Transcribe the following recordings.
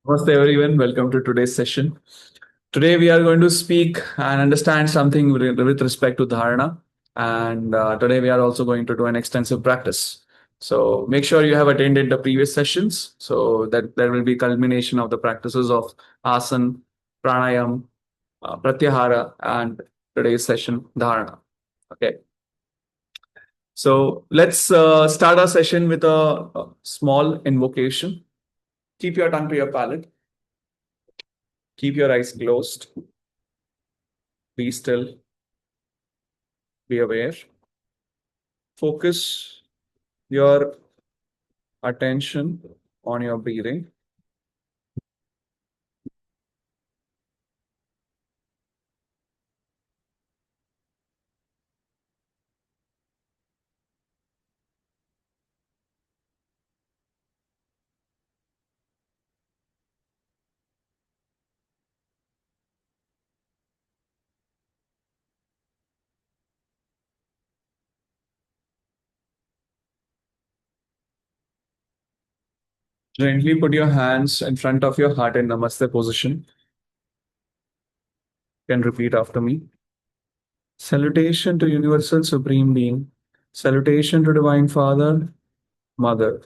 Namaste everyone, welcome to today's session. Today we are going to speak and understand something with respect to Dharana. And today we are also going to do an extensive practice. So make sure you have attended the previous sessions so that there will be culmination of the practices of Asana, Pranayam, Pratyahara, and today's session, Dharana. Okay. So let's start our session with a small invocation. Keep your tongue to your palate. Keep your eyes closed. Be still, be aware. Focus your attention on your breathing. Gently put your hands in front of your heart in Namaste position. You can repeat after me. Salutation to Universal Supreme Being. Salutation to Divine Father, Mother.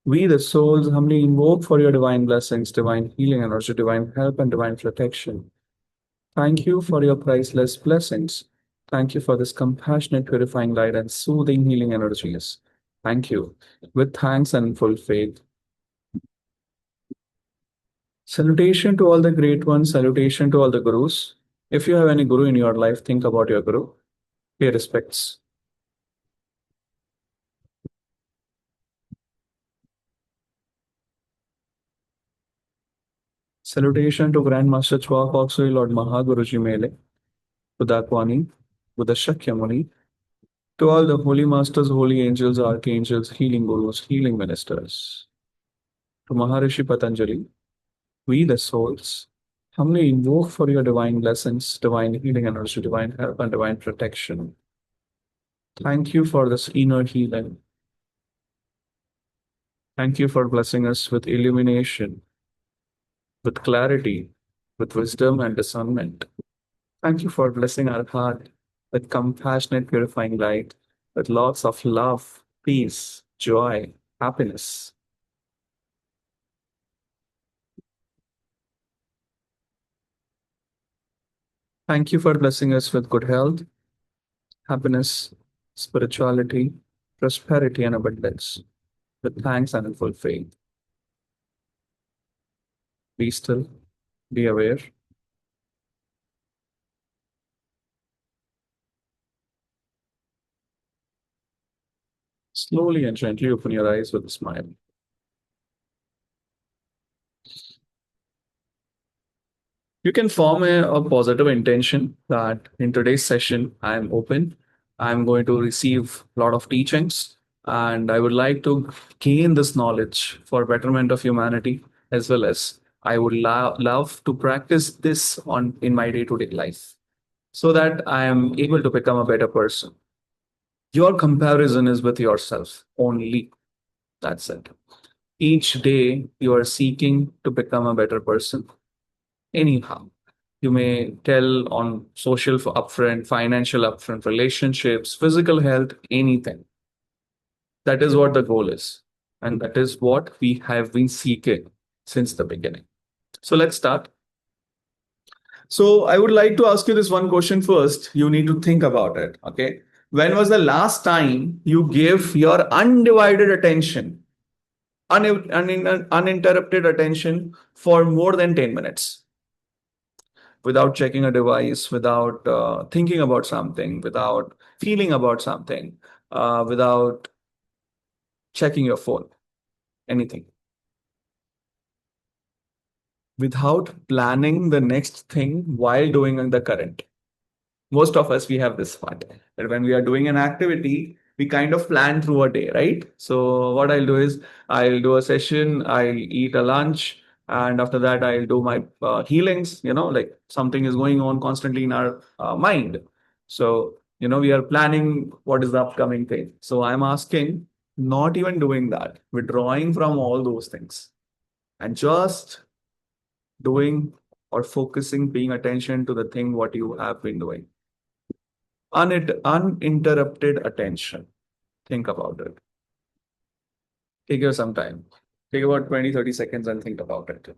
We, the souls, humbly invoke for your divine blessings, divine healing energy, divine help, and divine protection. Thank you for your priceless blessings. Thank you for this compassionate, purifying light and soothing healing energies. Thank you. With thanks and full faith. Salutation to all the great ones. Salutation to all the gurus. If you have any guru in your life, think about your guru. Pay respects. Salutation to Grandmaster Chua Foxway, Lord Mahaguruji Mele, Buddhakwani, Buddha Shakyamuni, to all the holy masters, holy angels, archangels, healing gurus, healing ministers, to Maharishi Patanjali, we the souls humbly invoke for your divine blessings, divine healing energy, divine help, and divine protection. Thank you for this inner healing. Thank you for blessing us with illumination, with clarity, with wisdom and discernment. Thank you for blessing our heart with compassionate, purifying light, with lots of love, peace, joy, happiness. Thank you for blessing us with good health, happiness, spirituality, prosperity, and abundance. With thanks and in full faith. Be still, be aware. Slowly and gently open your eyes with a smile. You can form a positive intention that in today's session, I'm open. I'm going to receive a lot of teachings, and I would like to gain this knowledge for betterment of humanity, as well as I would love to practice this on in my day-to-day life so that I am able to become a better person. Your comparison is with yourself only. That's it. Each day you are seeking to become a better person. Anyhow, you may tell on social upfront, financial upfront, relationships, physical health, anything. That is what the goal is. And that is what we have been seeking since the beginning. So let's start. So I would like to ask you this one question first. You need to think about it. Okay. When was the last time you gave your undivided attention, uninterrupted attention for more than 10 minutes? Without checking a device, without thinking about something, without feeling about something, without checking your phone, anything, without planning the next thing while doing the current. Most of us, we have this part that when we are doing an activity, we kind of plan through a day, right? So what I'll do is I'll do a session, I'll eat a lunch, and after that I'll do my healings. Like something is going on constantly in our mind. So we are planning what is the upcoming thing. So I'm asking, not even doing that, withdrawing from all those things and just doing or focusing, paying attention to the thing what you have been doing. Uninterrupted attention. Think about it. Take your some time. Take about 20-30 seconds and think about it.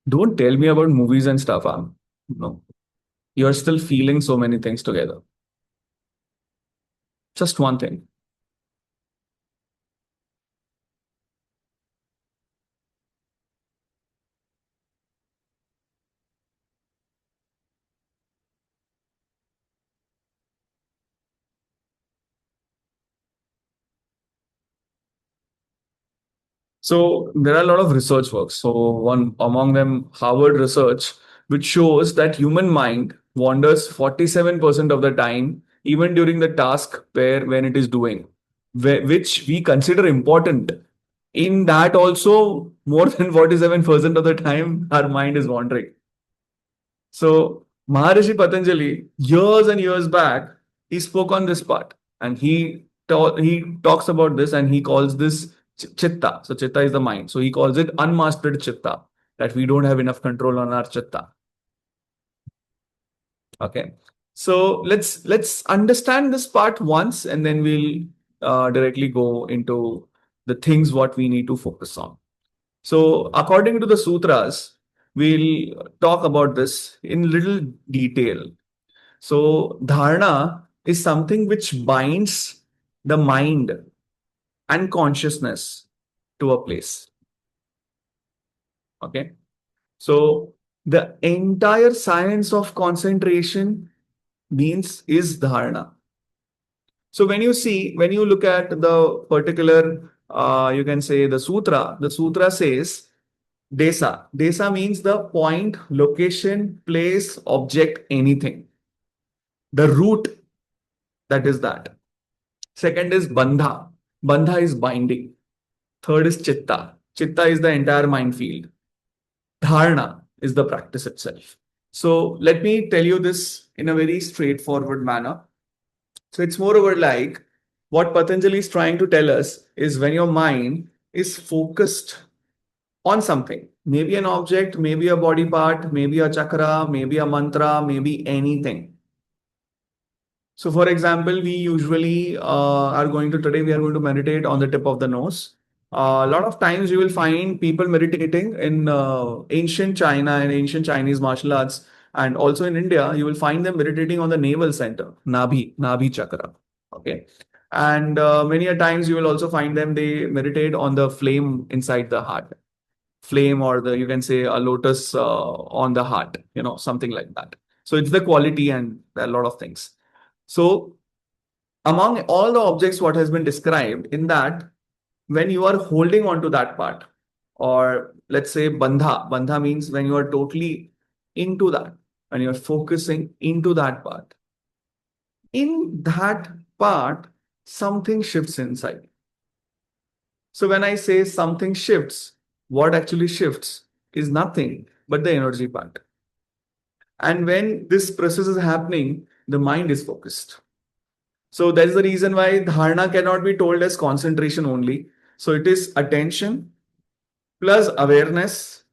Don't tell me about movies and stuff. No. You're still feeling so many things together. Just one thing. So there are a lot of research works. So one among them, Harvard research, which shows that human mind wanders 47% of the time, even during the task where when it is doing, which we consider important. In that also, more than 47% of the time, our mind is wandering. So Maharishi Patanjali, years and years back, he spoke on this part, and he talks about this, and he calls this chitta. So chitta is the mind. So he calls it unmastered chitta, that we don't have enough control on our chitta. Okay. So let's understand this part once, and then we'll directly go into the things what we need to focus on. So according to the sutras, we'll talk about this in little detail. So dharana is something which binds the mind and consciousness to a place. Okay. So the entire science of concentration means is dharana. So when you look at the particular, you can say the sutra says desa. Desa means the point, location, place, object, anything. The root, that is that. Second is bandha. Bandha is binding. Third is chitta. Chitta is the entire mind field. Dharana is the practice itself. So let me tell you this in a very straightforward manner. So it's moreover like what Patanjali is trying to tell us is when your mind is focused on something, maybe an object, maybe a body part, maybe a chakra, maybe a mantra, maybe anything. So, for example, we usually we are going to meditate on the tip of the nose. A lot of times you will find people meditating in ancient China and ancient Chinese martial arts, and also in India, you will find them meditating on the navel center, Nabhi chakra. Okay. And many a times you will also find them, they meditate on the flame inside the heart, flame, or the, you can say a lotus on the heart, something like that. So it's the quality and a lot of things. So among all the objects what has been described in that, when you are holding on to that part, or let's say bandha means when you are totally into that, when you're focusing into that part, in that part, something shifts inside. So when I say something shifts, what actually shifts is nothing but the energy part. And when this process is happening, the mind is focused. So that's the reason why dharana cannot be told as concentration only. So it is attention plus awareness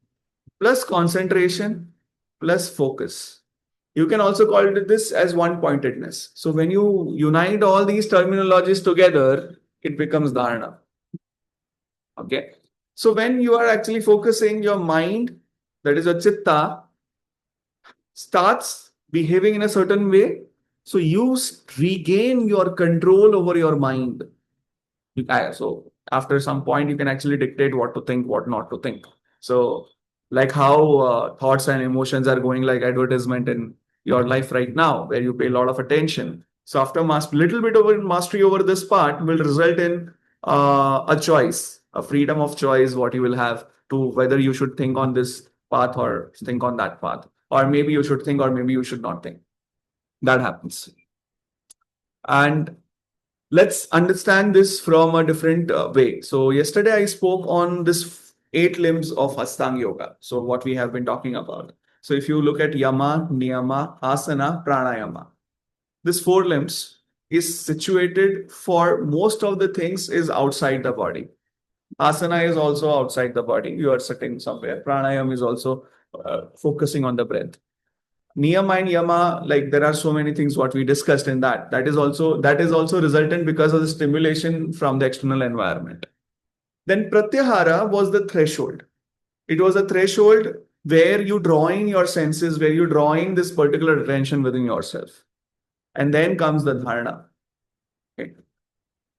plus concentration plus focus. You can also call it this as one pointedness. So when you unite all these terminologies together, it becomes dharana. Okay. So when you are actually focusing, your mind, that is a chitta, starts behaving in a certain way. So you regain your control over your mind. So after some point, you can actually dictate what to think, what not to think. So like how thoughts and emotions are going like advertisement in your life right now, where you pay a lot of attention. So after little bit of mastery over this part will result in a choice, a freedom of choice, what you will have to whether you should think on this path or think on that path, or maybe you should think or maybe you should not think. That happens. And let's understand this from a different way. So yesterday I spoke on this 8 limbs of Ashtanga Yoga. So what we have been talking about. So if you look at Yama, Niyama, Asana, Pranayama, this 4 limbs is situated for most of the things is outside the body. Asana is also outside the body. You are sitting somewhere. Pranayam is also focusing on the breath. Niyama and yama, like there are so many things what we discussed in that. That is also resultant because of the stimulation from the external environment. Then pratyahara was the threshold. It was a threshold where you drawing your senses, where you drawing this particular attention within yourself. And then comes the dharana. Okay.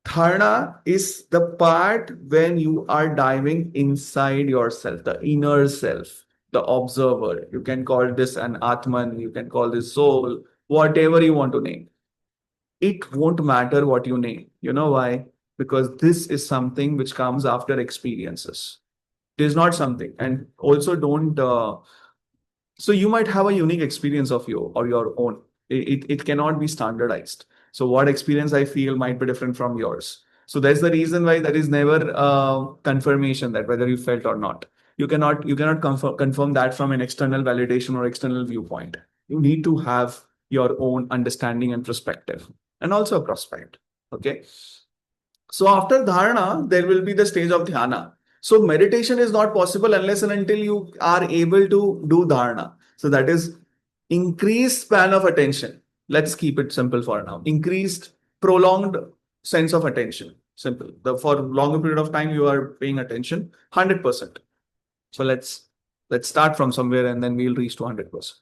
Dharana is the part when you are diving inside yourself, the inner self, the observer. You can call this an Atman, you can call this soul, whatever you want to name. It won't matter what you name. You know why? Because this is something which comes after experiences. It is not something. And also don't so you might have a unique experience of you or your own. It cannot be standardized. So what experience I feel might be different from yours. So that's the reason why there is never confirmation that whether you felt or not. You cannot confirm that from an external validation or external viewpoint. You need to have your own understanding and perspective, and also a prospect. Okay. So after dharana, there will be the stage of dhyana. So meditation is not possible unless and until you are able to do dharana. So that is increased span of attention. Let's keep it simple for now. Increased, prolonged sense of attention. Simple. For longer period of time, you are paying attention 100%. So let's start from somewhere and then we'll reach to 100%.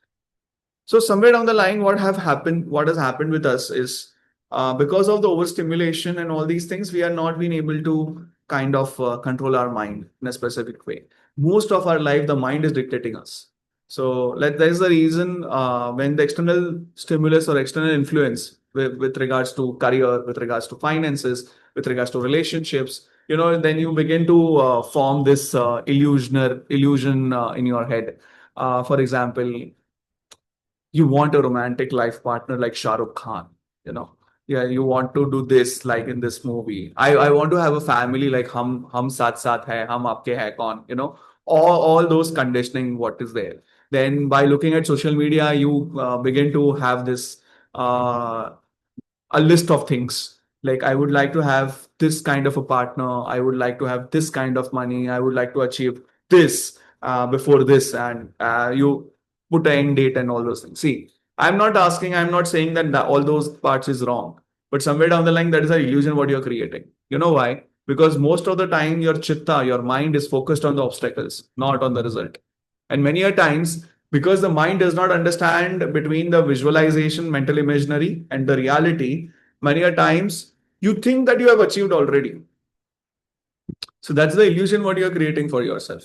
So somewhere down the line, what has happened with us is because of the overstimulation and all these things, we are not being able to kind of control our mind in a specific way. Most of our life, the mind is dictating us. So that is the reason when the external stimulus or external influence with regards to career, with regards to finances, with regards to relationships, then you begin to form this illusion in your head. For example, you want a romantic life partner like Shah Rukh Khan, you know. Yeah, you want to do this like in this movie. I want to have a family like hum saath saath hai, hum aapke hai kaun, all those conditioning what is there. Then by looking at social media, you begin to have this uh, a list of things. Like, I would like to have this kind of a partner. I would like to have this kind of money. I would like to achieve this before this. And you put an end date and all those things. See, I'm not saying that all those parts is wrong. But somewhere down the line, that is an illusion what you're creating. You know why? Because most of the time, your chitta, your mind is focused on the obstacles, not on the result. And many a times, because the mind does not understand between the visualization, mental imaginary, and the reality, many a times you think that you have achieved already. So that's the illusion what you're creating for yourself.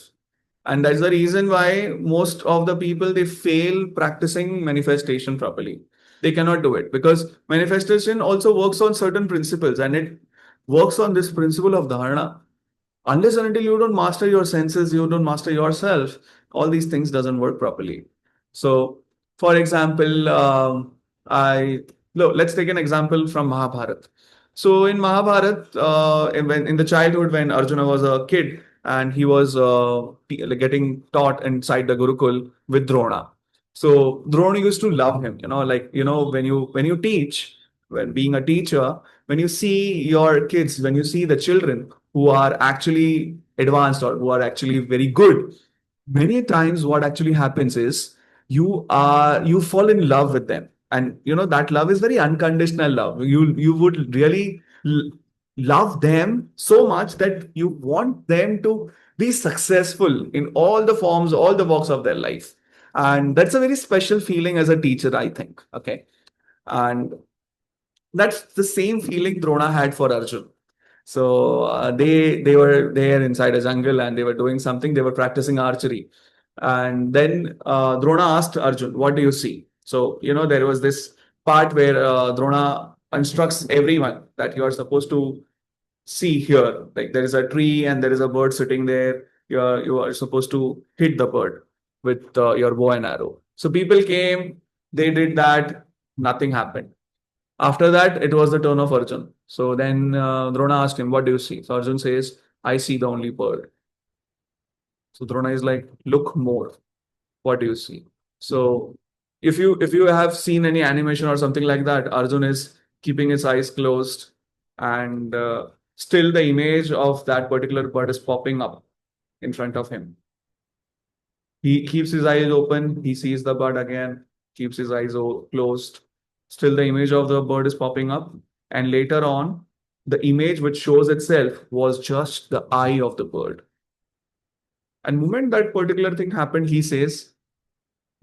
And that's the reason why most of the people they fail practicing manifestation properly. They cannot do it because manifestation also works on certain principles, and it works on this principle of dharana. Unless and until you don't master your senses, you don't master yourself, all these things doesn't work properly. So for example, I look, let's take an example from Mahabharata. So in Mahabharata, in the childhood when Arjuna was a kid and he was getting taught inside the Gurukul with Drona. So Drona used to love him, when you teach, when being a teacher, when you see your kids, when you see the children who are actually advanced or who are actually very good, many times what actually happens is you fall in love with them, and that love is very unconditional love. You would really love them so much that you want them to be successful in all the forms, all the walks of their life. And that's a very special feeling as a teacher, I think. Okay. And that's the same feeling Drona had for Arjun. So they were there inside a jungle and they were doing something. They were practicing archery, and then Drona asked Arjun, "What do you see?" So there was this part where Drona instructs everyone that you are supposed to see here. Like, there is a tree and there is a bird sitting there. You are supposed to hit the bird with your bow and arrow. So people came, they did that, nothing happened. After that, it was the turn of Arjun. So then Drona asked him, "What do you see?" So Arjun says, "I see the only bird." So Drona is like, "Look more. What do you see?" So if you have seen any animation or something like that, Arjun is keeping his eyes closed, and Still, the image of that particular bird is popping up in front of him. He keeps his eyes open, he sees the bird again, keeps his eyes closed. Still, the image of the bird is popping up. And later on, the image which shows itself was just the eye of the bird. And moment that particular thing happened, he says,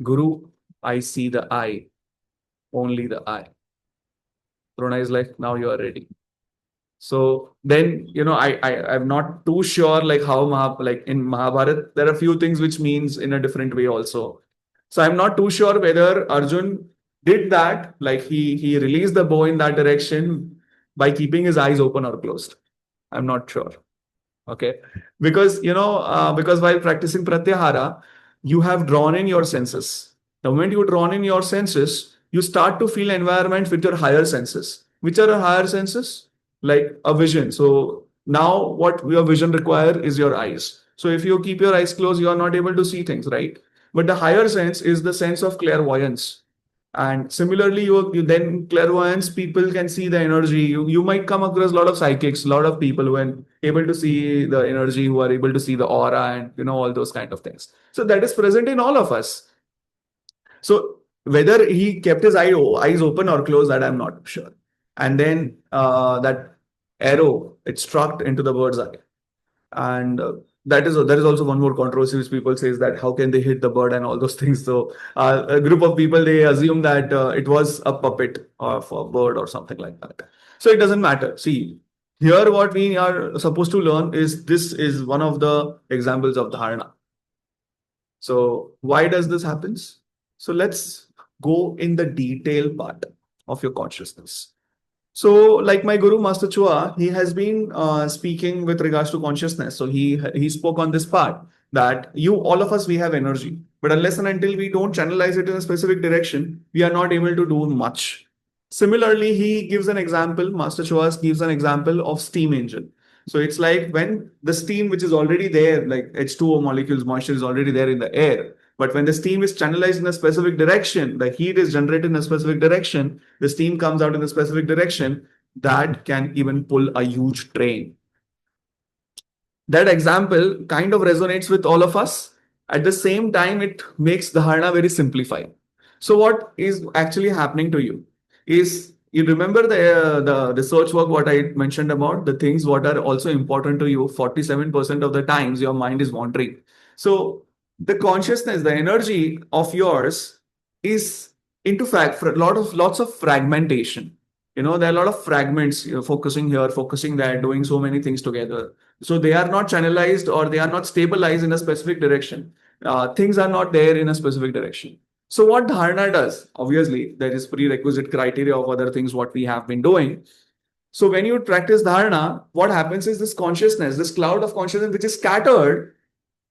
Guru, I see the eye, only the eye. Drona is like, now you are ready. So then, I'm not too sure like how like in Mahabharata, there are a few things which means in a different way also. So I'm not too sure whether Arjun did that, like he released the bow in that direction by keeping his eyes open or closed. I'm not sure. Okay, because because while practicing pratyahara, you have drawn in your senses. The moment you drawn in your senses, you start to feel environment with your higher senses. Which are your higher senses? Like a vision. So now what your vision require is your eyes. So if you keep your eyes closed, you are not able to see things, right? But the higher sense is the sense of clairvoyance. And similarly, you then clairvoyance, people can see the energy. You might come across a lot of psychics, a lot of people who are able to see the energy, who are able to see the aura and all those kind of things. So that is present in all of us. So whether he kept his eyes open or closed, that I'm not sure. And then that arrow, it struck into the bird's eye. And that is also one more controversy which people says that how can they hit the bird and all those things. So a group of people, they assume that it was a puppet of a bird or something like that. So it doesn't matter. See, here what we are supposed to learn is this is one of the examples of dharana. So why does this happens? So let's go in the detail part of your consciousness. So, like my guru Master Chua, he has been speaking with regards to consciousness. So he spoke on this part that all of us, we have energy, but unless and until we don't channelize it in a specific direction, we are not able to do much. Similarly, he gives an example. Master Chua gives an example of steam engine. So it's like when the steam which is already there, like H2O molecules, moisture is already there in the air. But when the steam is channelized in a specific direction, the heat is generated in a specific direction, the steam comes out in a specific direction, that can even pull a huge train. That example kind of resonates with all of us. At the same time, it makes dharana very simplified. So, what is actually happening to you is you remember the research work what I mentioned about the things what are also important to you. 47% of the times your mind is wandering. So, the consciousness, the energy of yours is into fact for lots of fragmentation. There are a lot of fragments, focusing here, focusing there, doing so many things together. So they are not channelized or they are not stabilized in a specific direction. Things are not there in a specific direction. So what dharana does, obviously, there is prerequisite criteria of other things what we have been doing. So when you practice dharana, what happens is this consciousness, this cloud of consciousness which is scattered,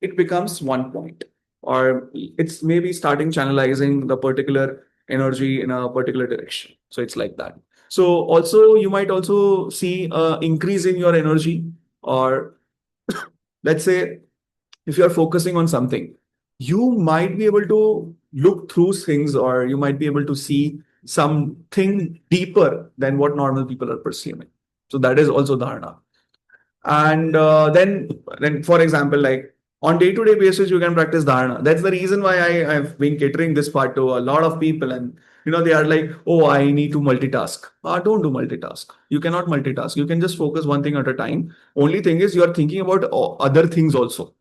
it becomes one point, or it's maybe starting channelizing the particular energy in a particular direction. So it's like that. So also you might also see a increase in your energy, or let's say if you're focusing on something, you might be able to look through things, or you might be able to see something deeper than what normal people are perceiving. So that is also dharana. And then for example, like on day-to-day basis, you can practice dharana. That's the reason why I've been catering this part to a lot of people. And they are like, oh, I need to multitask. Don't do multitask. You cannot multitask. You can just focus one thing at a time. Only thing is you are thinking about other things also.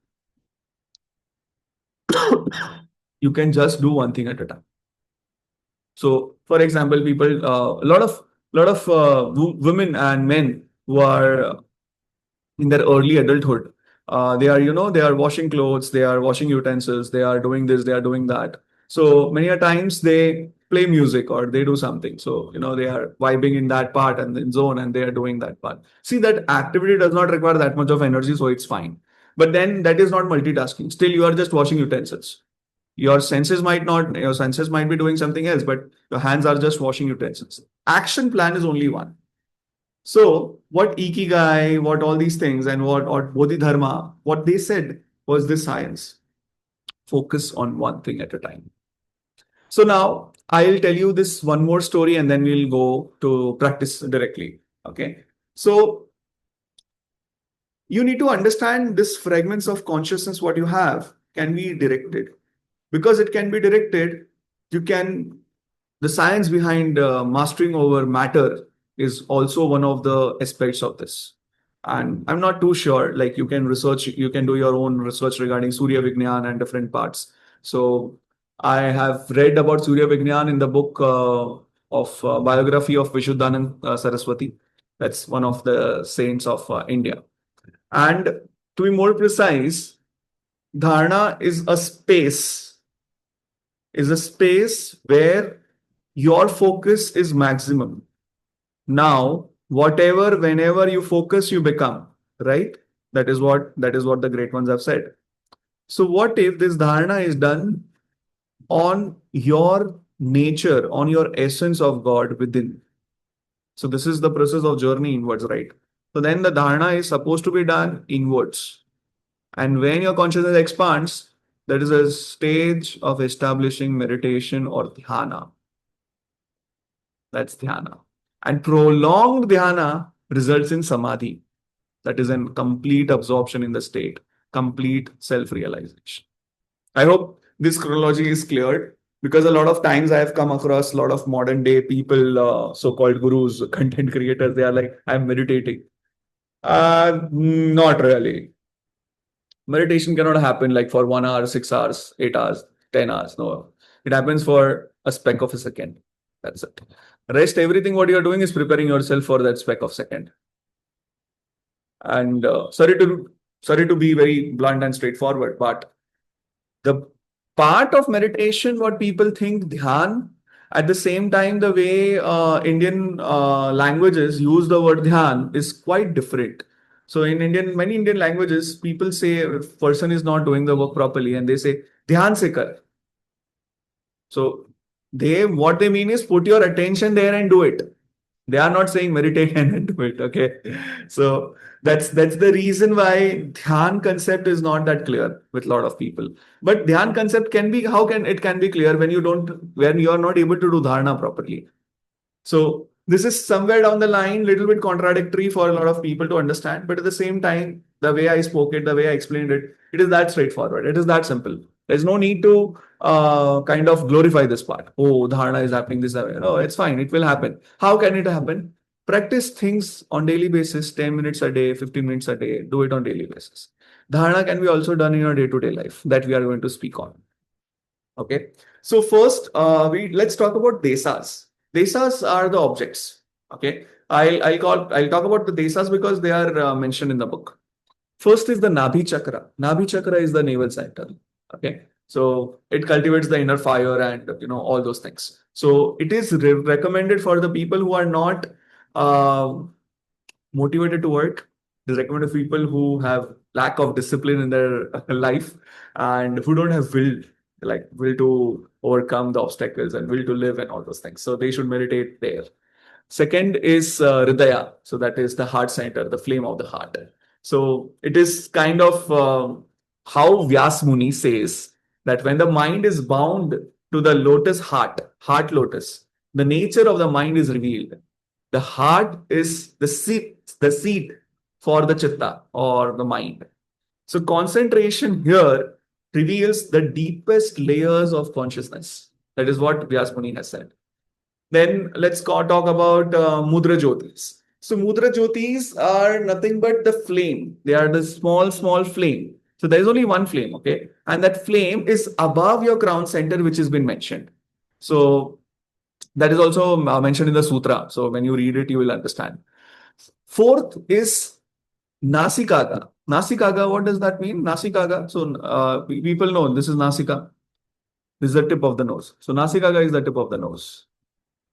You can just do one thing at a time. So, for example, people, a lot of women and men who are in their early adulthood, they are they are washing clothes, they are washing utensils, they are doing this, they are doing that. So many a times they play music or they do something. So they are vibing in that part and in zone, and they are doing that part. See, that activity does not require that much of energy, so it's fine. But then that is not multitasking. Still, you are just washing utensils. Your senses might be doing something else, but your hands are just washing utensils. Action plan is only one. So what Ikigai, what all these things, and what Bodhidharma, what they said was this science. Focus on one thing at a time. So now I'll tell you this one more story, and then we'll go to practice directly. Okay. So you need to understand this fragments of consciousness what you have can be directed. Because it can be directed, you can the science behind mastering over matter is also one of the aspects of this. And I'm not too sure, like you can research, you can do your own research regarding Surya Vignan and different parts. So I have read about Surya Vignan in the book of biography of Vishuddhanand Saraswati. That's one of the saints of India. And to be more precise, Dharana is a space where your focus is maximum. Now, whatever, whenever you focus, you become, right? That is what the great ones have said. So what if this dharana is done on your nature, on your essence of God within? So this is the process of journey inwards, right? So then the dharana is supposed to be done inwards. And when your consciousness expands, that is a stage of establishing meditation or dhyana. That's dhyana. And prolonged dhyana results in samadhi. That is in complete absorption in the state, complete self-realization. I hope this chronology is cleared because a lot of times I have come across a lot of modern day people, so-called gurus, content creators. They are like, I'm meditating. Not really. Meditation cannot happen like for 1 hour, 6 hours, 8 hours, 10 hours. No, it happens for a speck of a second. That's it. Rest everything what you're doing is preparing yourself for that speck of second. And sorry to be very blunt and straightforward, but the part of meditation, what people think dhyan, at the same time, the way Indian languages use the word dhyan is quite different. So in many Indian languages, people say if person is not doing the work properly, and they say dhyan se kar. So what they mean is put your attention there and do it. They are not saying meditate and do it. Okay, so that's the reason why dhyan concept is not that clear with a lot of people. But dhyan concept can be how can it can be clear when you are not able to do dharana properly. So this is somewhere down the line, little bit contradictory for a lot of people to understand. But at the same time, the way I spoke it, the way I explained it, it is that straightforward. It is that simple. There's no need to kind of glorify this part. Oh, dharana is happening this way. No, it's fine. It will happen. How can it happen? Practice things on daily basis, 10 minutes a day, 15 minutes a day. Do it on daily basis. Dharana can be also done in your day-to-day life that we are going to speak on. Okay. So first, let's talk about desas. Desas are the objects. Okay. I'll talk about the desas because they are mentioned in the book. First is the Nabhi Chakra. Nabhi Chakra is the navel center. Okay. So it cultivates the inner fire and all those things. So it is recommended for the people who are not uh, motivated to work. It is recommended for people who have lack of discipline in their life and who don't have will to overcome the obstacles and will to live and all those things. So they should meditate there. Second is Hridaya. So that is the heart center, the flame of the heart. So it is kind of how Vyas Muni says that when the mind is bound to the lotus heart lotus, the nature of the mind is revealed. The heart is the seat for the chitta or the mind. So concentration here reveals the deepest layers of consciousness. That is what Vyas Muni has said. Then let's talk about Mudra Jyotis. So Mudra Jyotis are nothing but the flame. They are the small flame. So there is only one flame, okay? And that flame is above your crown center, which has been mentioned. So that is also mentioned in the sutra. So when you read it, you will understand. Fourth is Nasikaga. Nasikaga, what does that mean? Nasikaga. So people know this is Nasika. This is the tip of the nose. So Nasikaga is the tip of the nose,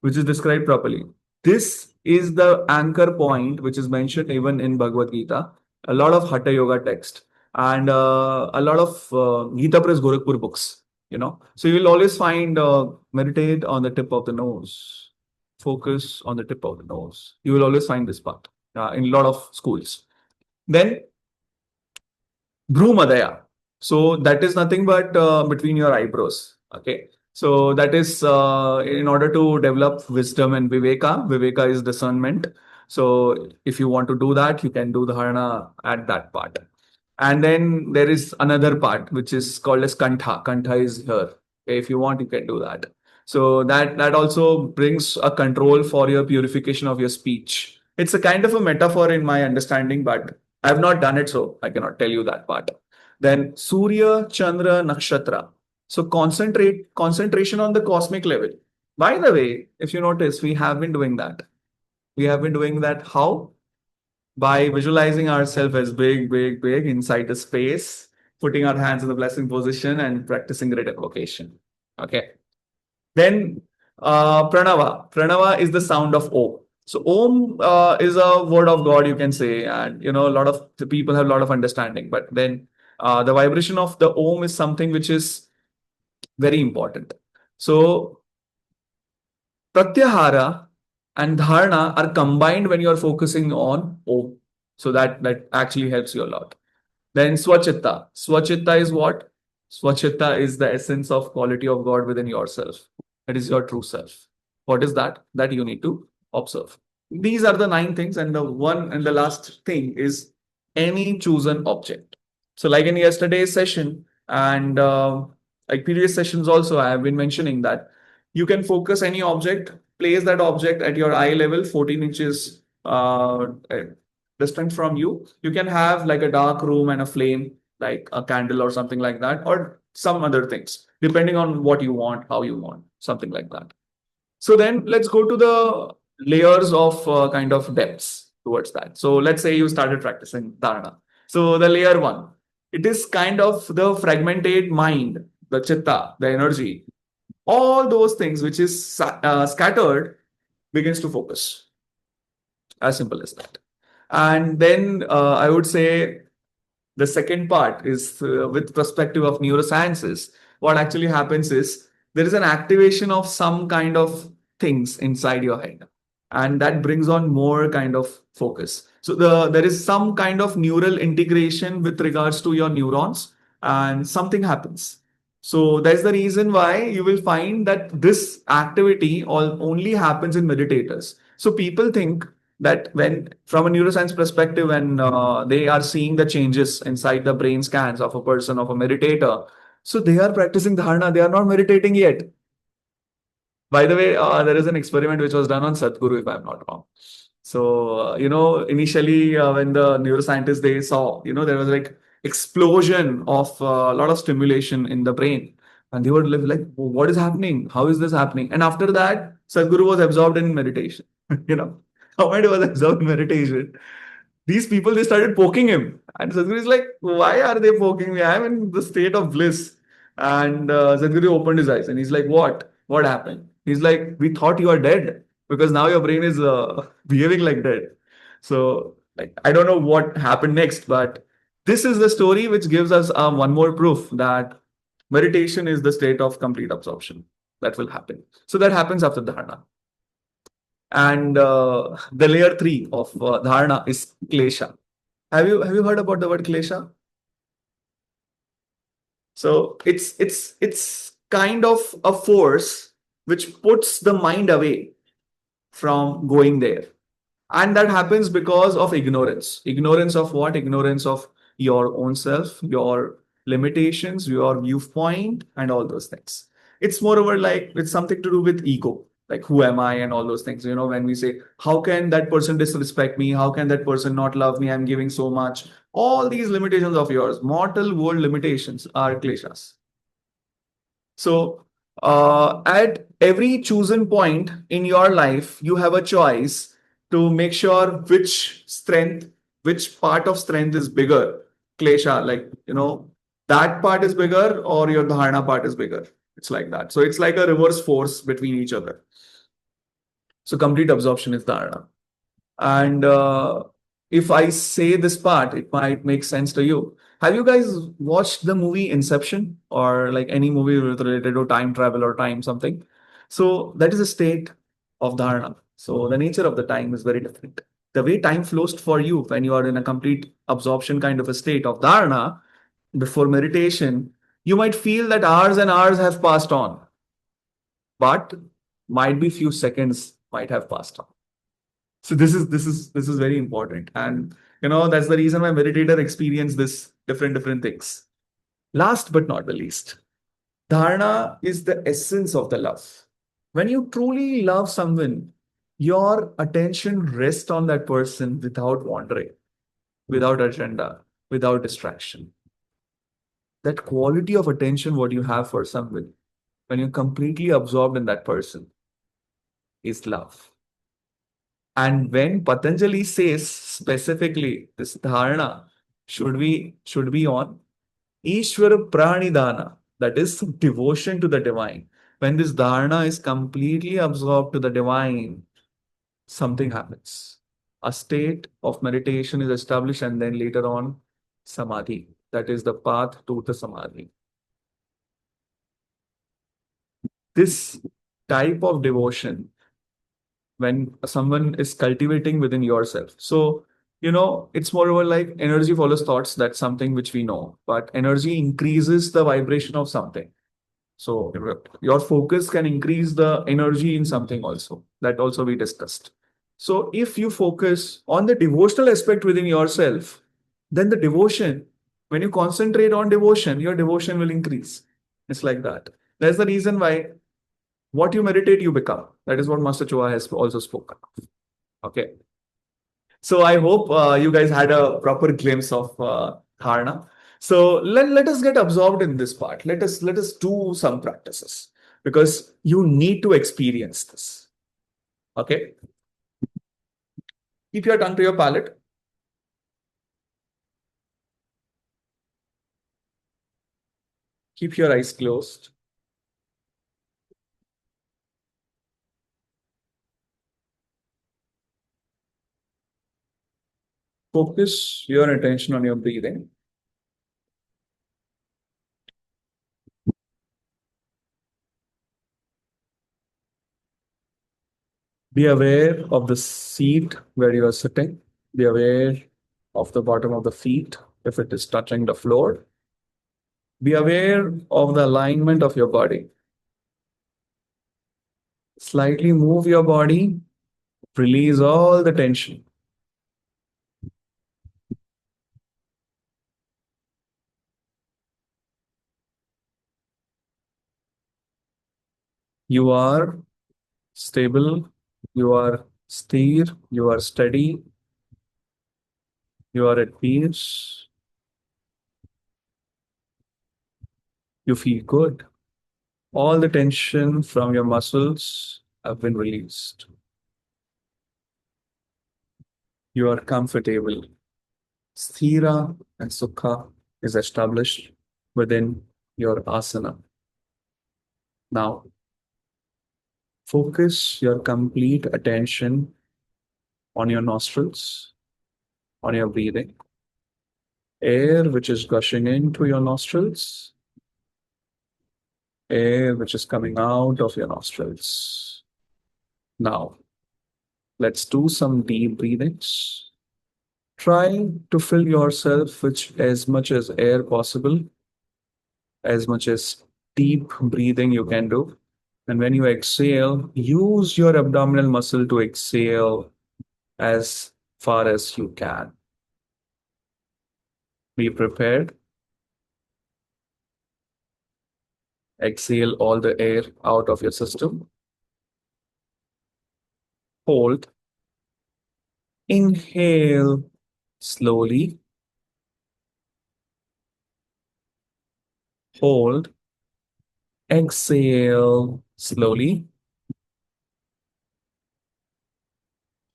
which is described properly. This is the anchor point, which is mentioned even in Bhagavad Gita, a lot of Hatha Yoga text, and a lot of Gita Press Gorakhpur books. So you will always find meditate on the tip of the nose, focus on the tip of the nose. You will always find this part in a lot of schools. Then Bhrumadaya. So that is nothing but between your eyebrows. Okay. So that is in order to develop wisdom and viveka. Viveka is discernment. So if you want to do that, you can do dharana at that part. And then there is another part which is called as kantha. Kantha is here. Okay, if you want, you can do that. So that also brings a control for your purification of your speech. It's a kind of a metaphor in my understanding, but I've not done it, so I cannot tell you that part. Then Surya, Chandra, Nakshatra. So concentration on the cosmic level. By the way, if you notice, we have been doing that. We have been doing that how? By visualizing ourselves as big, big, big inside the space, putting our hands in the blessing position and practicing great evocation. Okay. Then pranava. Pranava is the sound of Om. So Om is a word of God, you can say, and a lot of the people have a lot of understanding. But then the vibration of the Om is something which is very important. So Pratyahara and Dharana are combined when you are focusing on Om. So that actually helps you a lot. Then Swachitta. Swachitta is what? Swachitta is the essence of quality of God within yourself. That is your true self. What is that? That you need to observe. These are the 9 things, and the one and the last thing is any chosen object. So, like in yesterday's session, and like previous sessions also, I have been mentioning that you can focus any object, place that object at your eye level, 14 inches distant from you. You can have like a dark room and a flame, like a candle or something like that, or some other things, depending on what you want, how you want, something like that. So then let's go to the layers of kind of depths towards that. So let's say you started practicing Dharana. So the layer one, it is kind of the fragmented mind, the chitta, the energy, all those things which is scattered begins to focus. As simple as that. And then I would say the second part is with perspective of neurosciences. What actually happens is there is an activation of some kind of things inside your head, and that brings on more kind of focus. So there is some kind of neural integration with regards to your neurons, and something happens. So that's the reason why you will find that this activity only happens in meditators. So people think that when from a neuroscience perspective, when they are seeing the changes inside the brain scans of a person, of a meditator, so they are practicing dharana, they are not meditating yet. By the way, there is an experiment which was done on Sadhguru, if I'm not wrong. So initially when the neuroscientists, they saw, there was like explosion of a lot of stimulation in the brain, and they were like, what is happening, how is this happening? And after that, Sadhguru was absorbed in meditation. you know how it was absorbed in meditation. These people, they started poking him, and Sadhguru is like, why are they poking me? I'm in the state of bliss. And Sadhguru opened his eyes and he's like, what happened? He's like, we thought you are dead because now your brain is behaving like dead. So like, I don't know what happened next, but this is the story which gives us one more proof that meditation is the state of complete absorption that will happen. So that happens after dharana. And the layer 3 of dharana is klesha. Have you heard about the word klesha? So it's kind of a force which puts the mind away from going there. And that happens because of ignorance. Ignorance of what? Ignorance of your own self, your limitations, your viewpoint, and all those things. It's moreover like it's something to do with ego, like who am I and all those things. When we say, how can that person disrespect me? How can that person not love me? I'm giving so much. All these limitations of yours, mortal world limitations, are kleshas. So, at every chosen point in your life, you have a choice to make sure which part of strength is bigger. Klesha, like, that part is bigger or your dharana part is bigger. It's like that. So, it's like a reverse force between each other. So, complete absorption is dharana. And if I say this part, it might make sense to you. Have you guys watched the movie Inception or like any movie related to time travel or time something? So that is a state of dharana. So the nature of the time is very different. The way time flows for you when you are in a complete absorption kind of a state of dharana before meditation, you might feel that hours and hours have passed on, but might be few seconds might have passed on. So this is very important, and that's the reason why meditator experience this different things. Last but not the least, dharana is the essence of the love. When you truly love someone, your attention rests on that person without wandering, without agenda, without distraction. That quality of attention what you have for someone when you're completely absorbed in that person is love. And when Patanjali says specifically this dharana should be on Ishvara Pranidhana, that is devotion to the divine. When this dharana is completely absorbed to the divine, something happens. A state of meditation is established, and then later on, samadhi. That is the path to the samadhi. This type of devotion, when someone is cultivating within yourself. So, it's moreover like energy follows thoughts. That's something which we know, but energy increases the vibration of something. So, your focus can increase the energy in something also. That also we discussed. So, if you focus on the devotional aspect within yourself, then the devotion, when you concentrate on devotion, your devotion will increase. It's like that. That's the reason why what you meditate, you become. That is what Master Choa has also spoken. Okay. So I hope you guys had a proper glimpse of dharana. So let us get absorbed in this part. Let us do some practices because you need to experience this. Okay. Keep your tongue to your palate. Keep your eyes closed. Focus your attention on your breathing. Be aware of the seat where you are sitting. Be aware of the bottom of the feet if it is touching the floor. Be aware of the alignment of your body. Slightly move your body, release all the tension. You are stable, you are steer, you are steady, you are at peace, you feel good. All the tension from your muscles have been released. You are comfortable. Sthira and Sukha is established within your asana. Now, focus your complete attention on your nostrils, on your breathing. Air which is gushing into your nostrils, air which is coming out of your nostrils. Now, let's do some deep breathings. Try to fill yourself with as much as air possible, as much as deep breathing you can do. And when you exhale, use your abdominal muscle to exhale as far as you can. Be prepared. Exhale all the air out of your system. Hold. Inhale slowly. Hold. Exhale slowly.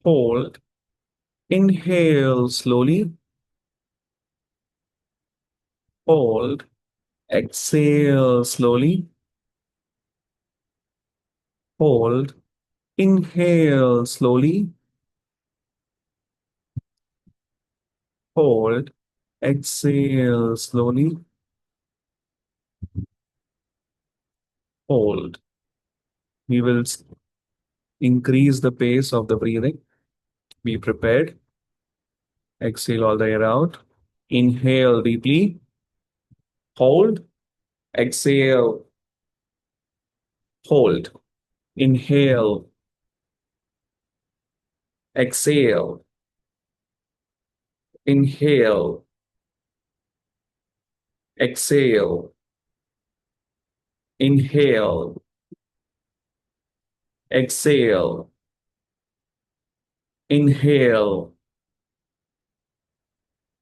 Hold. Inhale slowly. Hold. Exhale slowly. Hold. Inhale slowly. Hold. Exhale slowly. Hold. We will increase the pace of the breathing. Be prepared. Exhale all the air out. Inhale deeply. Hold. Exhale. Hold. Inhale. exhale, inhale, exhale, inhale, exhale, inhale,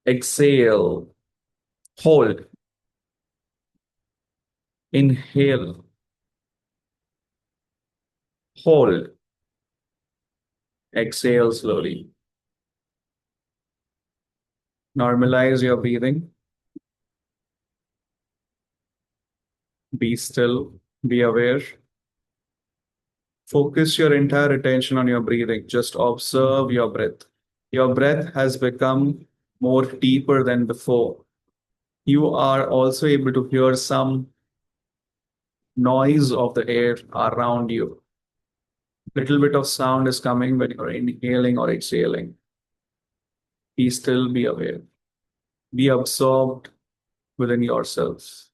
exhale, hold, inhale, hold, exhale slowly. Normalize your breathing. Be still, be aware. Focus your entire attention on your breathing. Just observe your breath. Your breath has become more deeper than before. You are also able to hear some noise of the air around you. Little bit of sound is coming when you're inhaling or exhaling. Be still, be aware. Be absorbed within yourself.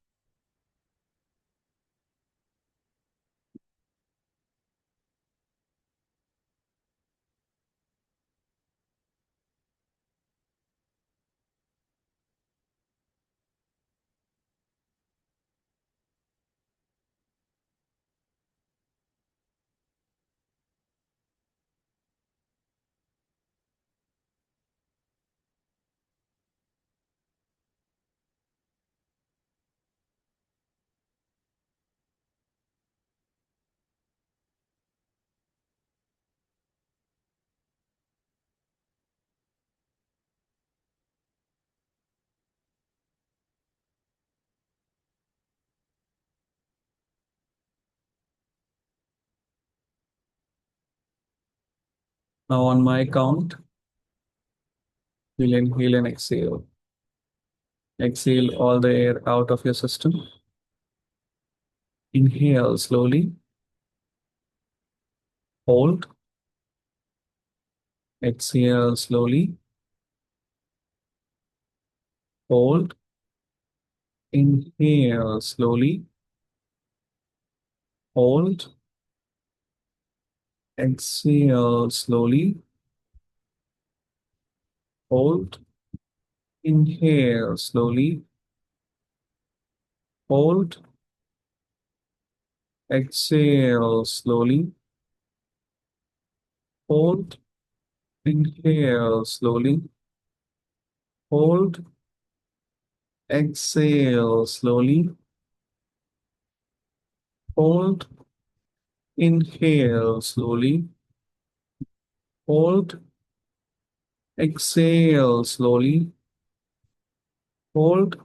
Now, on my count, you'll inhale and exhale. Exhale all the air out of your system. Inhale slowly. Hold. Exhale slowly. Hold. Inhale slowly. Hold. Exhale slowly. Hold. Inhale slowly. Hold. Exhale slowly. Hold. Inhale slowly. Hold. Exhale slowly. Hold. Inhale slowly. Hold. Exhale slowly. Hold.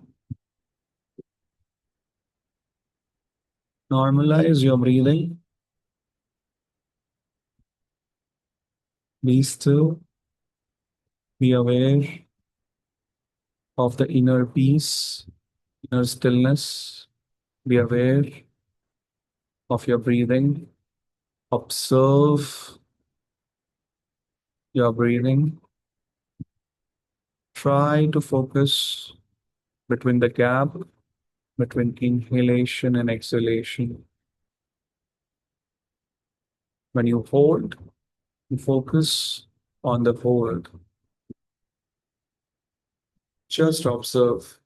Normalize your breathing. Be still. Be aware of the inner peace, inner stillness. Be aware of your breathing. Observe your breathing. Try to focus between the gap between inhalation and exhalation. When you hold, you focus on the hold. Just observe.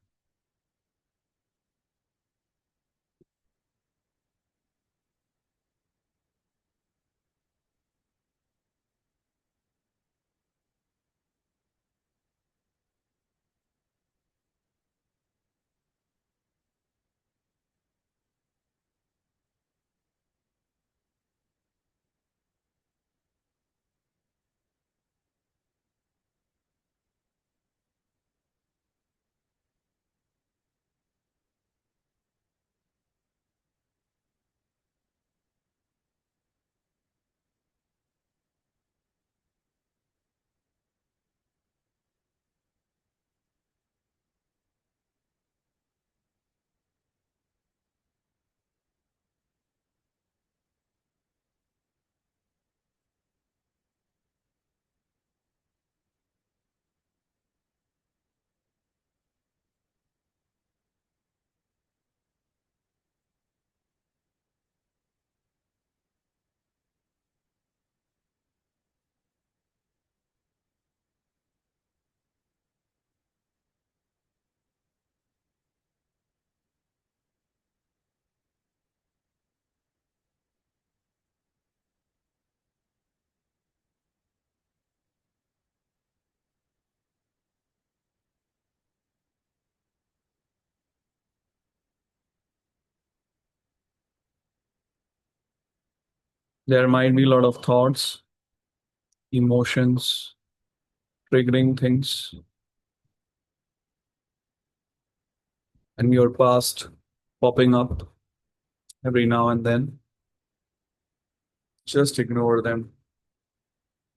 There might be a lot of thoughts, emotions, triggering things, and your past popping up every now and then. Just ignore them.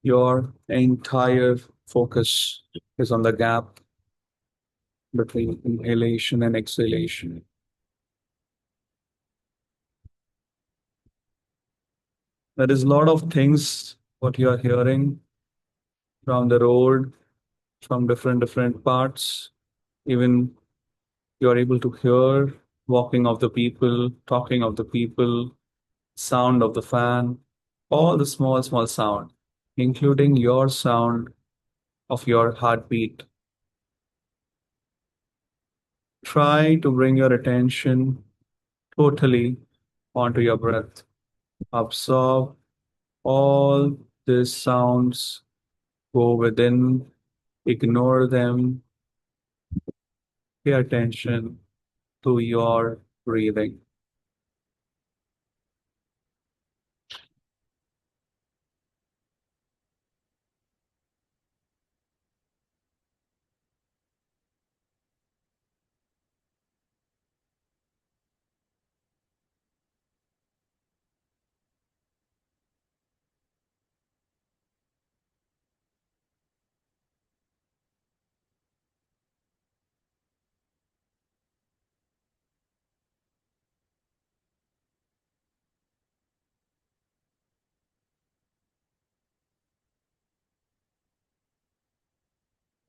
Your entire focus is on the gap between inhalation and exhalation. There is a lot of things what you are hearing from the road, from different parts. Even you are able to hear walking of the people, talking of the people, sound of the fan, all the small sound, including your sound of your heartbeat. Try to bring your attention totally onto your breath. Absorb all these sounds, go within, ignore them, pay attention to your breathing.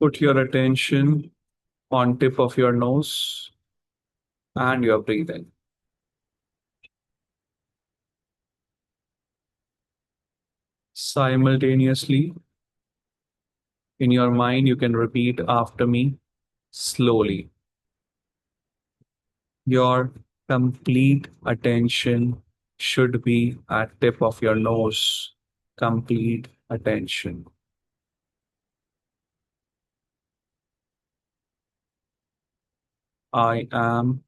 Put your attention on tip of your nose and your breathing. Simultaneously, in your mind, you can repeat after me slowly. Your complete attention should be at tip of your nose. Complete attention. I am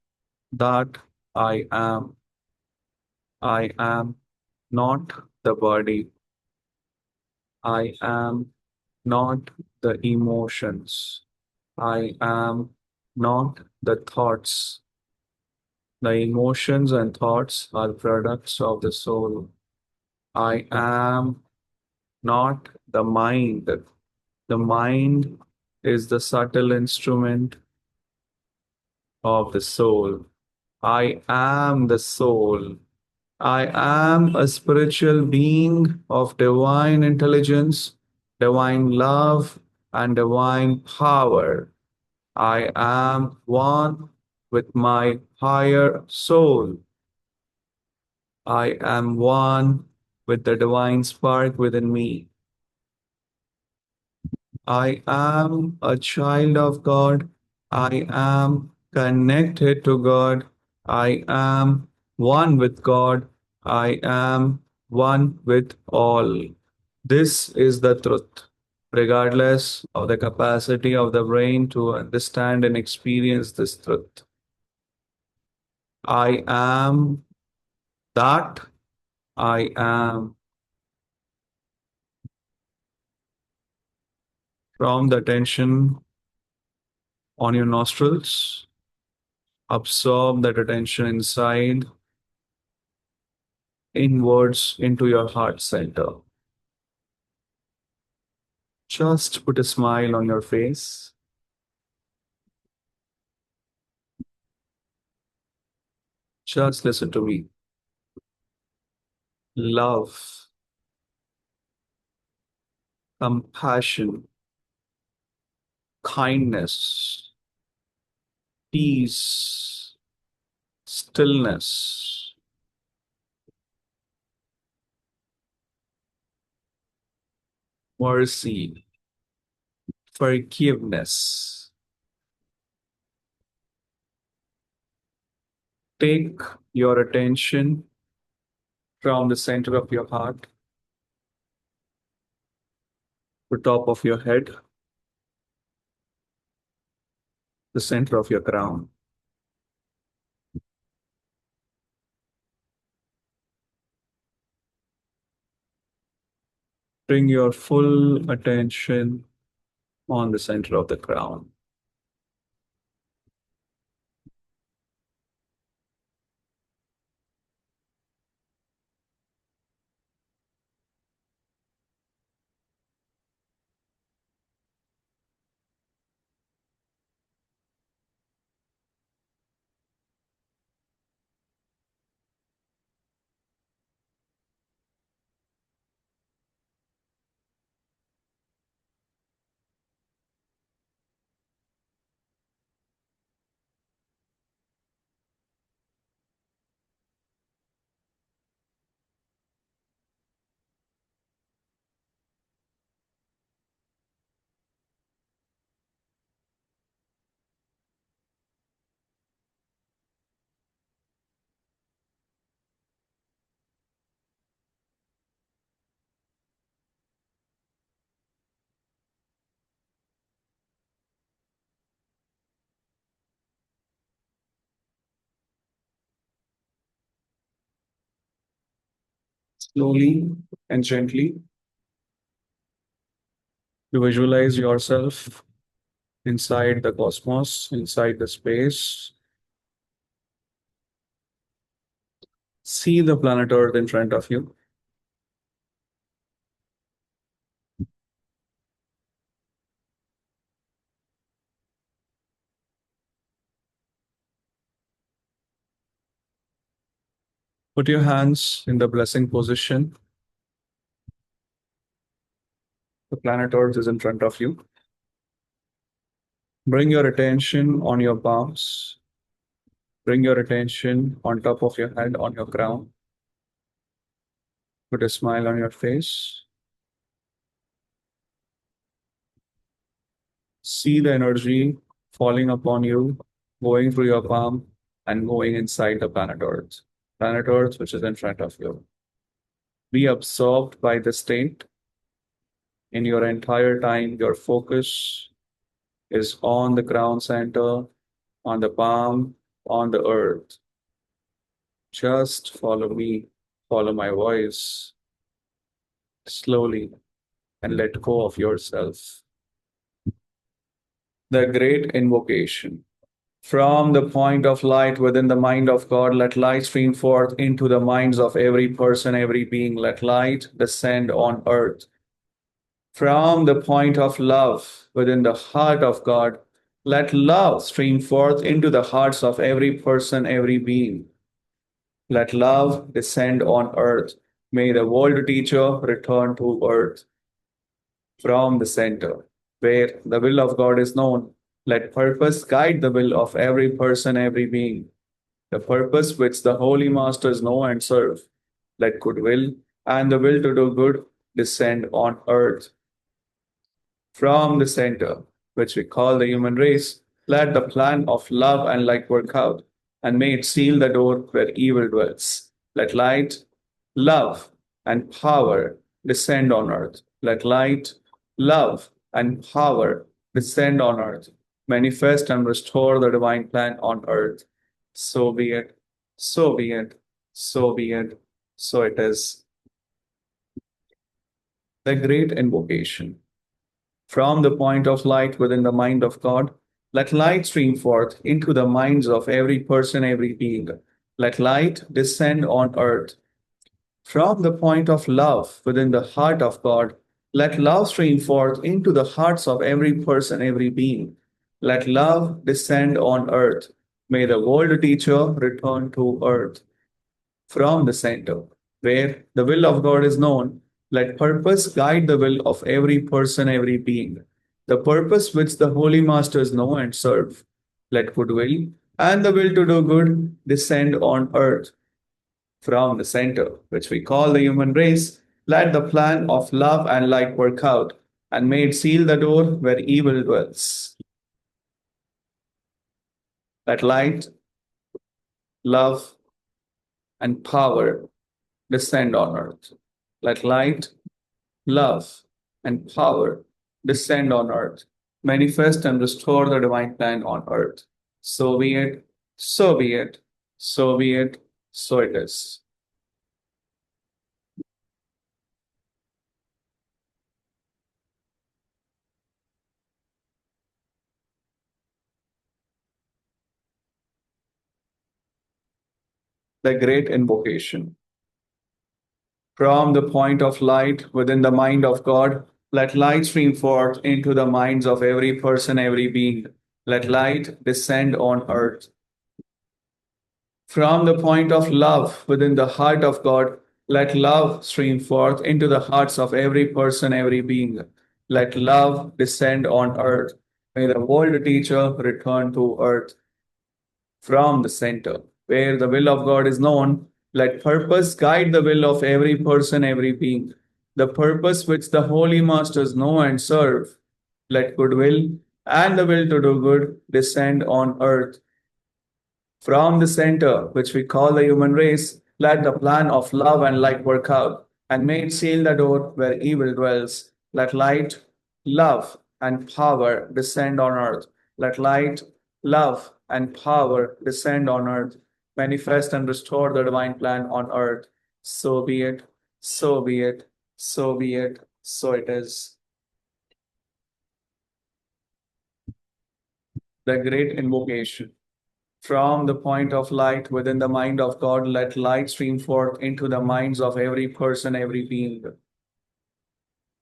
that I am. I am not the body. I am not the emotions. I am not the thoughts. The emotions and thoughts are products of the soul. I am not the mind. The mind is the subtle instrument of the soul. I am the soul. I am a spiritual being of divine intelligence, divine love, and divine power. I am one with my higher soul. I am one with the divine spark within me. I am a child of God. I am connected to God. I am one with God. I am one with all. This is the truth, regardless of the capacity of the brain to understand and experience this truth. I am that I am. From the tension on your nostrils, absorb that attention inside, inwards into your heart center. Just put a smile on your face. Just listen to me. Love, compassion, kindness, peace, stillness, mercy, forgiveness. Take your attention from the center of your heart, the top of your head, the center of your crown. Bring your full attention on the center of the crown. Slowly and gently, you visualize yourself inside the cosmos, inside the space. See the planet Earth in front of you. Put your hands in the blessing position. The planet Earth is in front of you. Bring your attention on your palms. Bring your attention on top of your head, on your crown. Put a smile on your face. See the energy falling upon you, going through your palm and going inside the planet Earth. Planet Earth, which is in front of you. Be absorbed by the state. In your entire time, your focus is on the crown center, on the palm, on the earth. Just follow me, follow my voice slowly and let go of yourself. The great invocation. From the point of light within the mind of God, let light stream forth into the minds of every person, every being. Let light descend on earth. From the point of love within the heart of God, let love stream forth into the hearts of every person, every being. Let love descend on earth. May the world teacher return to earth. From the center, where the will of God is known, let purpose guide the will of every person, every being. The purpose which the holy masters know and serve. Let goodwill and the will to do good descend on earth. From the center, which we call the human race, let the plan of love and light work out, and may it seal the door where evil dwells. Let light, love, and power descend on earth. Let light, love, and power descend on earth, manifest and restore the divine plan on earth. So be it, so be it, so be it, so it is. The great invocation. From the point of light within the mind of God, let light stream forth into the minds of every person, every being. Let light descend on earth. From the point of love within the heart of God, let love stream forth into the hearts of every person, every being. Let love descend on earth. May the world teacher return to earth. From the center, where the will of God is known, let purpose guide the will of every person, every being. The purpose which the holy masters know and serve. Let goodwill and the will to do good descend on earth. From the center, which we call the human race, let the plan of love and light work out, and may it seal the door where evil dwells. Let light, love, and power descend on earth. Let light, love, and power descend on earth, manifest and restore the divine plan on earth. So be it, so be it, so be it, so it is. The great invocation. From the point of light within the mind of God, let light stream forth into the minds of every person, every being. Let light descend on earth. From the point of love within the heart of God, let love stream forth into the hearts of every person, every being. Let love descend on earth. May the world teacher return to earth. From the center, where the will of God is known, let purpose guide the will of every person, every being. The purpose which the holy masters know and serve. Let goodwill and the will to do good descend on earth. From the center, which we call the human race, let the plan of love and light work out, and may it seal the door where evil dwells. Let light, love, and power descend on earth. Let light, love, and power descend on earth, manifest and restore the divine plan on earth. So be it, so be it, so be it, so it is. The great invocation. From the point of light within the mind of God, let light stream forth into the minds of every person, every being.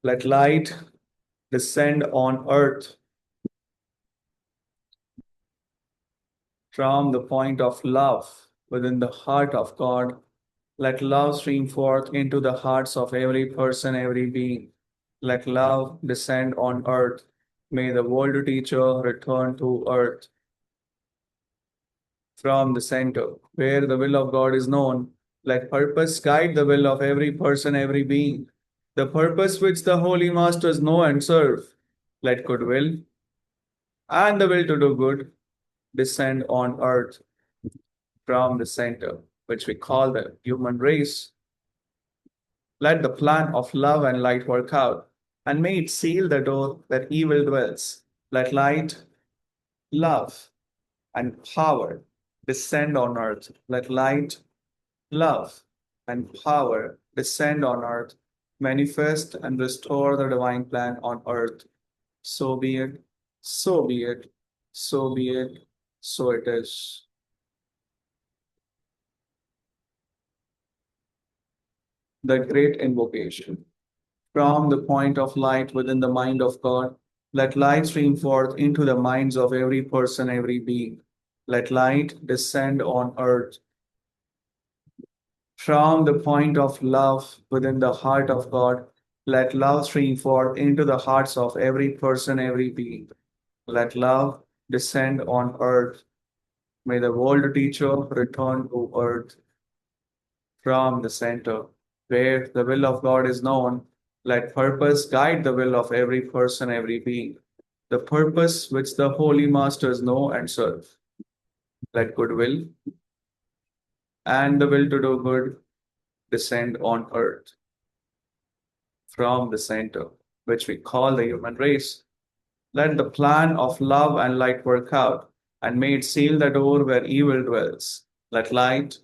Let light descend on earth. From the point of love within the heart of God, let love stream forth into the hearts of every person, every being. Let love descend on earth. May the world teacher return to earth. From the center, where the will of God is known, let purpose guide the will of every person, every being. The purpose which the holy masters know and serve, let goodwill and the will to do good descend on earth. From the center, which we call the human race, let the plan of love and light work out, and may it seal the door where evil dwells. Let light, love, and power descend on earth. Let light, love, and power descend on earth, manifest and restore the divine plan on earth. So be it, so be it, so be it, so it is. The great invocation. From the point of light within the mind of God, let light stream forth into the minds of every person, every being. Let light descend on earth. From the point of love within the heart of God, let love stream forth into the hearts of every person, every being. Let love descend on earth. May the world teacher return to earth. From the center, where the will of God is known, let purpose guide the will of every person, every being. The purpose which the holy masters know and serve. Let goodwill and the will to do good descend on earth. From the center, which we call the human race, let the plan of love and light work out, and may it seal the door where evil dwells. Let light,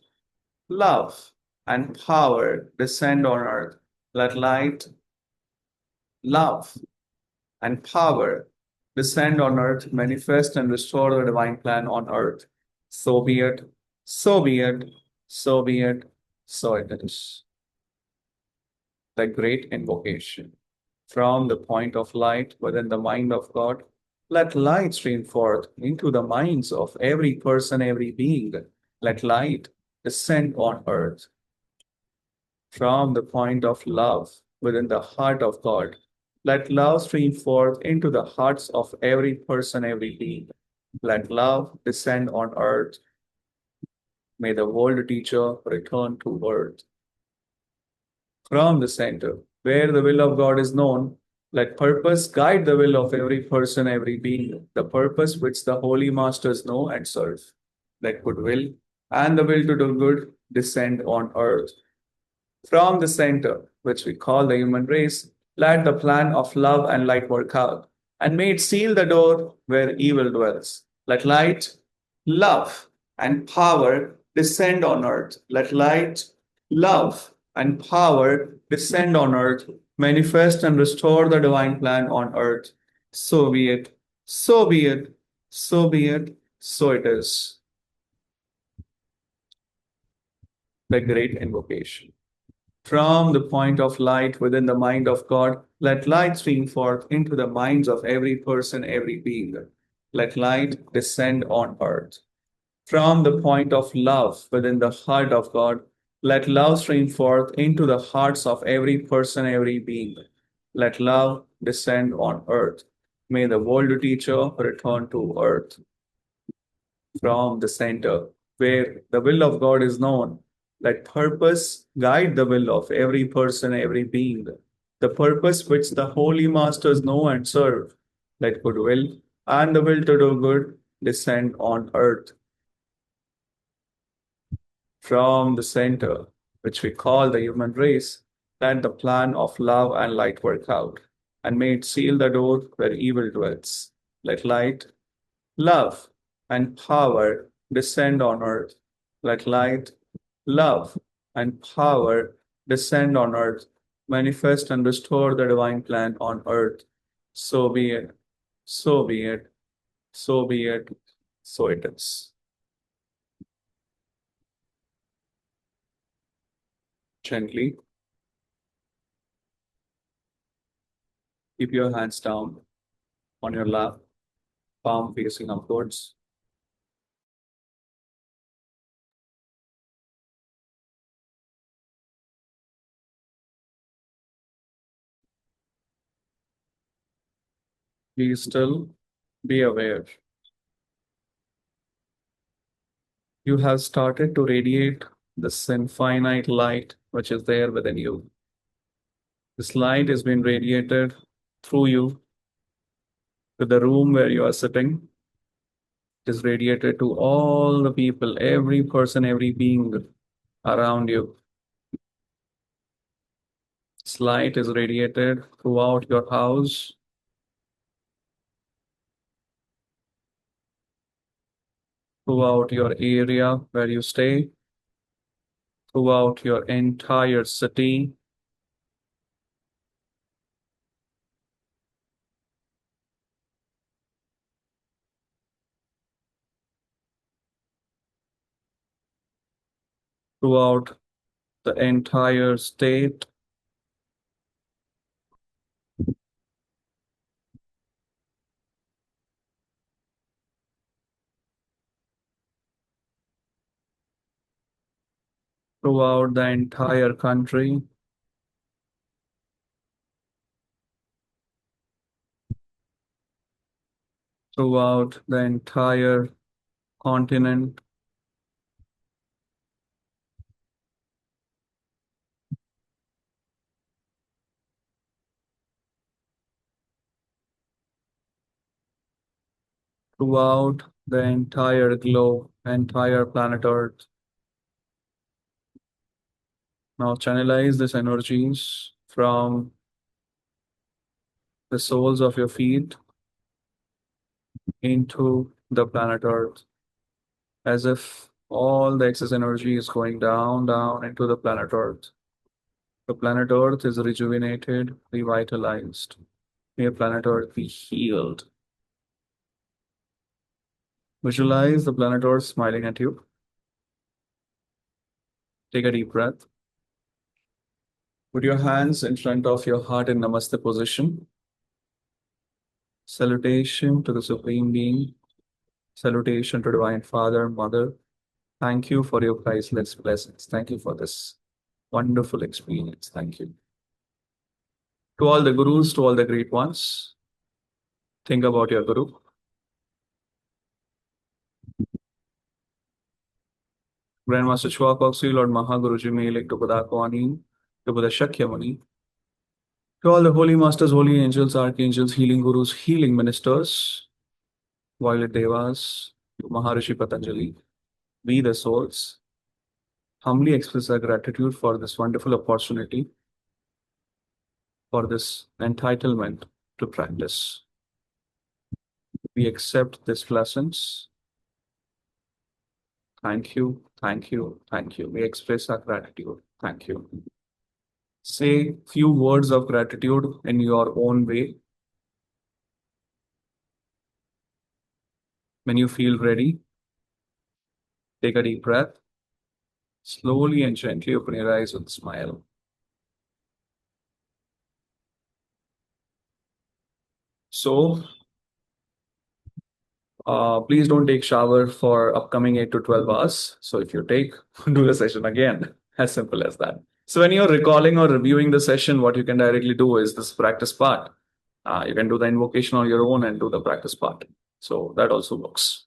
love, and power descend on earth. Let light, love, and power descend on earth, manifest and restore the divine plan on earth. So be it, so be it, so be it, so it is. The great invocation. From the point of light within the mind of God, let light stream forth into the minds of every person, every being. Let light descend on earth. From the point of love within the heart of God, let love stream forth into the hearts of every person, every being. Let love descend on earth. May the world teacher return to earth. From the center, where the will of God is known, let purpose guide the will of every person, every being, the purpose which the holy masters know and serve. Let goodwill and the will to do good descend on earth. From the center, which we call the human race, let the plan of love and light work out, and may it seal the door where evil dwells. Let light, love, and power descend on earth. Let light, love, and power descend on earth, manifest and restore the divine plan on earth. So be it, so be it, so be it, so it is. the great invocation. From the point of light within the mind of God, let light stream forth into the minds of every person, every being. Let light descend on earth. From the point of love within the heart of God, let love stream forth into the hearts of every person, every being. Let love descend on earth. May the world teacher return to earth from the center, where the will of God is known. Let purpose guide the will of every person, every being. The purpose which the holy masters know and serve. Let goodwill and the will to do good descend on earth from the center, which we call the human race. Let the plan of love and light work out, and may it seal the door where evil dwells. Let light, love, and power descend on earth. Let light, love, and power descend on earth, manifest and restore the divine plan on earth. So be it, so be it, so be it, so it is. Gently keep your hands down on your lap, palm facing upwards. Be still, be aware. You have started to radiate this infinite light which is there within you. This light is being radiated through you to the room where you are sitting. It is radiated to all the people, every person, every being around you. This light is radiated throughout your house, throughout your area where you stay, throughout your entire city, throughout the entire state, throughout the entire country, throughout the entire continent, throughout the entire globe, entire planet Earth. Now channelize these energies from the soles of your feet into the planet Earth, as if all the excess energy is going down, down into the planet Earth. The planet Earth is rejuvenated, revitalized. May planet Earth be healed. Visualize the planet Earth smiling at you. Take a deep breath. Put your hands in front of your heart in Namaste position. Salutation to the Supreme Being. Salutation to Divine Father, Mother. Thank you for your priceless blessings. Thank you for this wonderful experience. Thank you. To all the gurus, to all the great ones, think about your guru. Grandmaster Chua Koksui, Lord Mahaguruji Melik, to Buddha to Buddha Shakyamuni. To all the holy masters, holy angels, archangels, healing gurus, healing ministers, violet devas, to Maharishi Patanjali, we the souls, humbly express our gratitude for this wonderful opportunity, for this entitlement to practice. We accept these lessons. Thank you, thank you, thank you. We express our gratitude. Thank you. Say few words of gratitude in your own way. When you feel ready, take a deep breath. Slowly and gently open your eyes with a smile. So, please don't take shower for upcoming 8 to 12 hours. So if you take, do the session again. As simple as that. So when you're recalling or reviewing the session, what you can directly do is this practice part. You can do the invocation on your own and do the practice part. So that also works.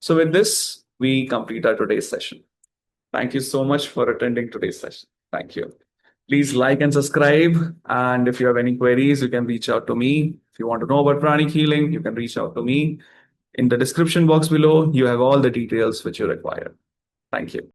So with this, we complete our today's session. Thank you so much for attending today's session. Thank you. Please like and subscribe. And if you have any queries, you can reach out to me. If you want to know about pranic healing, you can reach out to me. In the description box below, you have all the details which you require. Thank you.